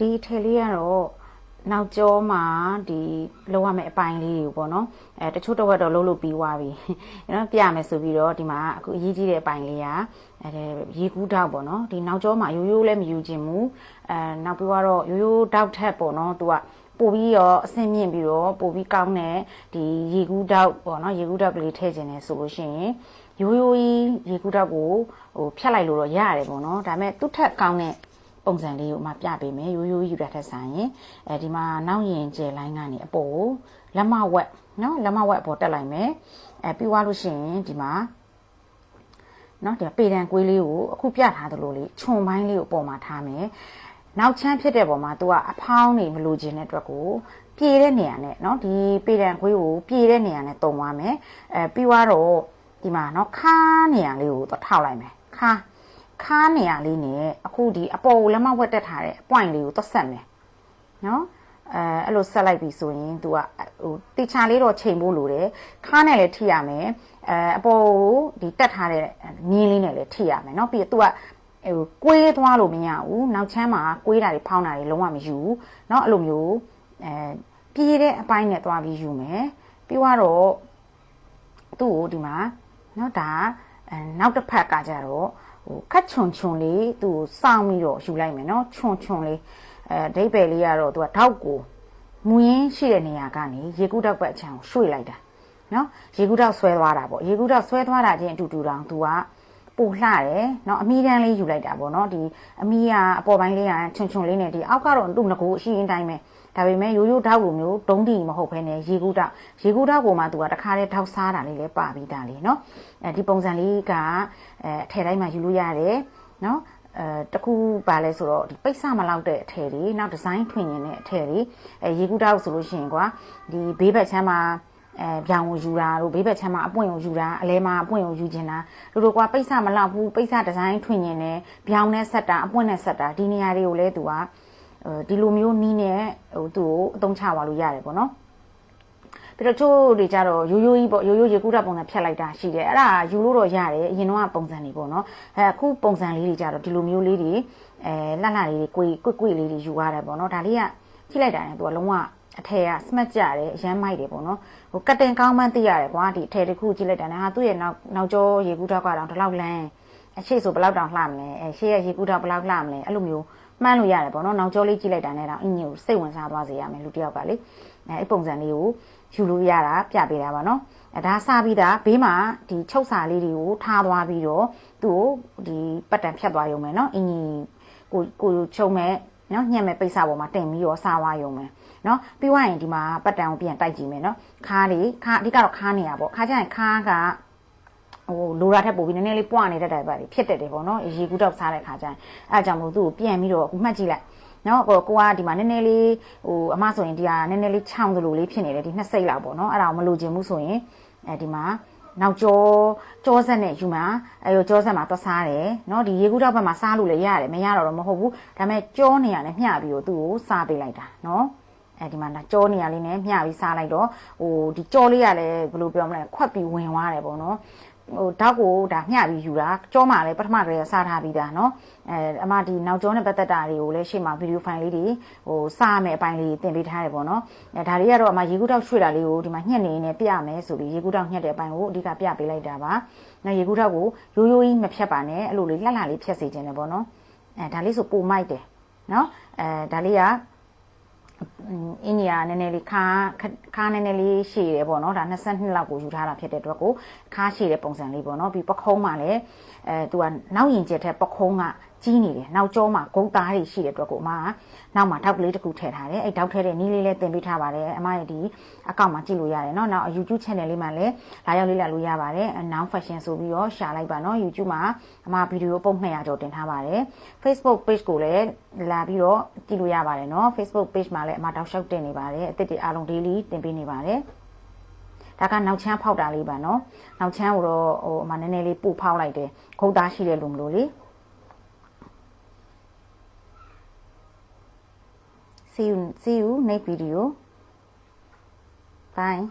ဒီထဲလေးကတော့နောက်ကျောမှာဒီလောက်ရမယ့်အပိုင်းလေးတွေပေါ့နော်တချို့တစ်ဝက်တော့လုံးလို့ပြီးသွားပြီနော်ပြမယ်ဆိုပြီးတော့ဒီမှာအခုအရေးကြီးတဲ့အပိုင်းလေးကရေကူးတောက်ပေါ့နော်ဒီနောက်ကျောမှာရိုးရိုးလည်းမယူခြင်းဘူးနောက်ပြီးတော့ရိုးရိုးတောက်ထက်ပေါ့နော်သူကပို့ပြီးတော့အဆင့်မြင့်ပြီးတော့ပို့ပြီးကောင်းတဲ့ဒီရေကူးတောက်ပေါ့နော်ရေကူးတောက်ကလေးထည့်ခြင်းနဲ့ဆိုလို့ရှိရင်ရိုးရိုးကြီးရေကူးတောက်ကိုဖြတ်လိုက်လို့တော့ရတယ်ပေါ့နော်ဒါပေမဲ့သူ့ထက်ကောင်းတဲ့ပုံစံလေးကိုမှပြပေးမယ်ရိုးရိုးယူတာထက်ဆိုင်ရင်ဒီမှာနောက်ရင်ကျယ်လိုင်းကနေအပေါ်လက်မဝက်နော်လက်မဝက်အပေါ်တက်လိုက်မယ်ပြီးသွားလို့ရှိရင်ဒီမှာနော်ဒီပေတံကွေးလေးကိုအခုပြထားသလိုလေးခြုံပိုင်းလေးကိုအပေါ်မှာထားမယ်နောက်ချမ်းဖြစ်တဲ့ပုံမှာ तू ကအဖောင်းနေမလို့ခြင်းတဲ့အတွက်ကိုပြေတဲ့နေရာနဲ့เนาะဒီပေတံခွေးကိုပြေတဲ့နေရာနဲ့တုံသွားမယ်ပြီးတော့ဒီမှာเนาะခါနေရာလေးကိုထောက်လိုက်မယ်ခါနေရာလေးနဲ့အခုဒီအပေါ်လက်မဝက်တက်ထားတဲ့ point လေးကိုဆက်မယ်เนาะအဲ့လိုဆက်လိုက်ပြီဆိုရင် तू ကဟိုတိချာလေးတော့ချိန်ဖို့လိုတယ်ခါနဲ့လည်းထိရမယ်အပေါ်ဒီတက်ထားတဲ့မြင်းလေးနဲ့လည်းထိရမယ်เนาะပြီး तू ကကွေးသွားလို့မရဘူးနောက်ချမ်းမှာကွေးတာတွေဖောင်းတာတွေလုံးဝမယူဘူးเนาะအဲ့လိုမျိုးပြေးတဲ့အပိုင်းနဲ့သွားပြီးယူမယ်ပြီးတော့သူ့ကိုဒီမှာเนาะဒါနောက်တစ်ဖက်ကကြတော့ခက်ချွန်ချွန်လေးသူ့ကိုစောင်းပြီးတော့ယူလိုက်မယ်เนาะချွန်ချွန်လေးဒိတ်ပယ်လေးကတော့သူကထောက်ကိုမူရင်းရှိတဲ့နေရာကနေရေကူးတောက်ဘက်အချမ်းကိုရွှေ့လိုက်တာเนาะရေကူးတောက်ဆွဲသွားတာပေါ့ရေကူးတောက်ဆွဲသွားတာချင်းအတူတူတောင်သူကပိုလှတယ်เนาะအမီးတန်းလေးယူလိုက်တာပေါ့เนาะဒီအမီးကအပေါ်ပိုင်းလေးကချွန်ချွန်လေးနဲ့ဒီအောက်ကတော့သူ့ငကိုအရှိအင်းတိုင်းပဲဒါပေမဲ့ရိုးရိုးထောက်လိုမျိုးဒုံးတီမဟုတ်ဘဲနဲ့ရေကူးတောက်ကိုမှသူကတခါတည်းထောက်စားတာလေးလည်းပါပြီးသားလေးเนาะဒီပုံစံလေးကအထည်တိုင်းမှာယူလို့ရတယ်เนาะတခုပါလဲဆိုတော့ဒီပိတ်စမလောက်တဲ့အထည်တွေနောက်ဒီဇိုင်းထွင်ရင်တဲ့အထည်တွေရေကူးတောက်ဆိုလို့ရှိရင်ကွာဒီဘေးဘက်ချမ်းမှာပြောင်းကိုယူတာတို့ဘေးဘက်ချမ်းမှာအပွင့်ကိုယူတာအလဲမှာအပွင့်ကိုယူခြင်းတာတို့ကွာပိတ်စမလောက်ဘူးပိတ်စဒီဇိုင်းထွင်ရင်လည်းပြောင်းနဲ့ဆက်တာအပွင့်နဲ့ဆက်တာဒီနေရာတွေကိုလည်းသူကဒီလိုမျိုးနီးနဲ့သူ့ကိုအသုံးချသွားလို့ရတယ်ပေါ့နော်ပြီးတော့ချို့တွေကြတော့ရိုးရိုးကြီးပေါ့ရိုးရိုးရေကူးတာပုံစံဖြတ်လိုက်တာရှိတယ်အဲ့ဒါယူလို့တော့ရတယ်အရင်တော့ပုံစံတွေပေါ့နော်အခုပုံစံလေးတွေကြတော့ဒီလိုမျိုးလေးတွေလှလှလေးတွေကွေ့လေးတွေယူရတယ်ပေါ့နော်ဒါလေးကကြည့်လိုက်တာနဲ့သူကလုံးဝအထည်က smart ကြတယ်အရမ်းမိုက်တယ်ပေါ့နော်ဟိုကတ်တင်ကောင်းမှန်းသိရတယ်ကွာဒီအထည်တစ်ခုကြည့်လိုက်တာနဲ့ဟာသူ့ရဲ့နောက်ကျောရေကူးတော့ကတော့ဒီလောက်လန်းအရှိဆိုဘယ်လောက်တောင်လှမလဲရှေ့ရဲ့ရေကူးတော့ဘယ်လောက်လှမလဲအဲ့လိုမျိုးမှန်းလို့ရတယ်ပေါ့နော်နောက်ကျောလေးကြည့်လိုက်တာနဲ့တော့အင်းကြီးကိုစိတ်ဝင်စားသွားစေရမယ်လူတယောက်ကလေအဲ့ပုံစံလေးကိုယူလို့ရတာပြပေးတာပါနော်ဒါစားပြီးသားဘေးမှာဒီချုပ်စာလေးတွေကိုထားသွားပြီးတော့သူ့ကိုဒီပတ်တံဖြတ်သွားရုံပဲနော်အင်းကြီးကိုချုံမဲ့နော်ညှက်မဲ့ပိတ်စာပေါ်မှာတင်ပြီးတော့စားသွားရုံပဲနော်ပြီးသွားရင်ဒီမှာပတ်တံကိုပြန်တိုက်ကြည့်မယ်နော်ခါအဓိကတော့ခါနေရပေါ့ခါကျရင်ခါကလိုရာထက်ပိုပြီးနည်းနည်းလေးပွားနေတဲ့တိုင်ပါဖြစ်တတ်တယ်ပေါ့နော်ရေကူးတော့စားတဲ့ခါကျရင်အဲအကြောင်းမို့သူ့ကိုပြန်ပြီးတော့မှတ်ကြည့်လိုက်နော်ကိုကဒီမှာနည်းနည်းလေးအမဆိုရင်ဒီဟာနည်းနည်းလေးချောင်းသလိုလေးဖြစ်နေတယ်ဒီနှစ်စိတ်လောက်ပေါ့နော်အဲ့ဒါကိုမလိုချင်ဘူးဆိုရင်ဒီမှာနောက်ကြောဆက်နဲ့ယူမှာကြောဆက်မှာသွားစားတယ်နော်ဒီရေကူးတော့ဘက်မှာစားလို့လည်းရတယ်မရတော့မဟုတ်ဘူးဒါပေမဲ့ကြောနေရနဲ့မျှပြီးတော့သူ့ကိုစားပေးလိုက်တာနော်ဒီမှာကြောနေရလေးနဲ့မျှပြီးစားလိုက်တော့ဒီကြောလေးကလည်းဘယ်လိုပြောမလဲခွက်ပြီးဝင်သွားတယ်ပေါ့နော်ဓာတ်ကိုဒါမျှပြီးယူတာကြောမှာလည်းပထမကလေးစားထားပြီးသားเนาะအမဒီနောက်ကြောနဲ့ပတ်သက်တာတွေကိုလည်းရှေ့မှာဗီဒီယိုဖိုင်လေးတွေစားမယ်အပိုင်းလေးတင်ပေးထားတယ်ပေါ့เนาะဒါတွေကတော့အမရေကူးတောက်ရွှေ့တာလေးကိုဒီမှာညှက်နေနေပြမယ်ဆိုပြီးရေကူးတောက်ညှက်တဲ့အပိုင်းကိုအဓိကပြပေးလိုက်တာပါနော်ရေကူးတောက်ကိုရိုးရိုးကြီးမဖြတ်ပါနဲ့အဲ့လိုလေးလှလှလေးဖြတ်စေခြင်းတယ်ပေါ့เนาะဒါလေးဆိုပိုမိုက်တယ်เนาะဒါလေးကအင်းကြီးကနည်းနည်းလေးခါနည်းနည်းလေးရှည်တယ်ပေါ့နော်ဒါ22လောက်ကိုယူထားတာဖြစ်တဲ့အတွက်ကိုခါရှည်တဲ့ပုံစံလေးပေါ့နော်ပြီးပခုံးမှာလည်းသူကနောက်ရင်ကျက်ထက်ပခုံးကကြီးနေတယ်နောက်ကျောမှာဂုတ်သားတွေရှိတဲ့အတွက်ကိုအမကနောက်မှာထောက်ကလေးတစ်ခုထည့်ထားတယ်အဲ့ထောက်ထည့်တဲ့နီးလေးလည်းတင်ပေးထားပါတယ်အမရဲ့ဒီအကောင့်မှာကြည့်လို့ရတယ်နော်နောက် YouTube channel လေးမှာလည်းလာရောက်လေ့လာလို့ရပါတယ် Now Fashion ဆိုပြီးတော့ရှာလိုက်ပါနော် YouTube မှာအမဗီဒီယိုပုံ200ကျော်တင်ထားပါတယ် Facebook page ကိုလည်းလာပြီးတော့ကြည့်လို့ရပါတယ်နော် Facebook page မှာလည်းအမတောက်လျှောက်တင်နေပါတယ်အသစ်တွေအားလုံး daily တင်ပေးနေပါတယ်ဒါကနောက်ချမ်းဖောက်တာလေးပါနော်နောက်ချမ်းကိုတော့အမနည်းနည်းလေးပို့ဖောက်လိုက်တယ်ခုတ်သားရှိတယ်လို့မလို့လေSee you next video. Bye.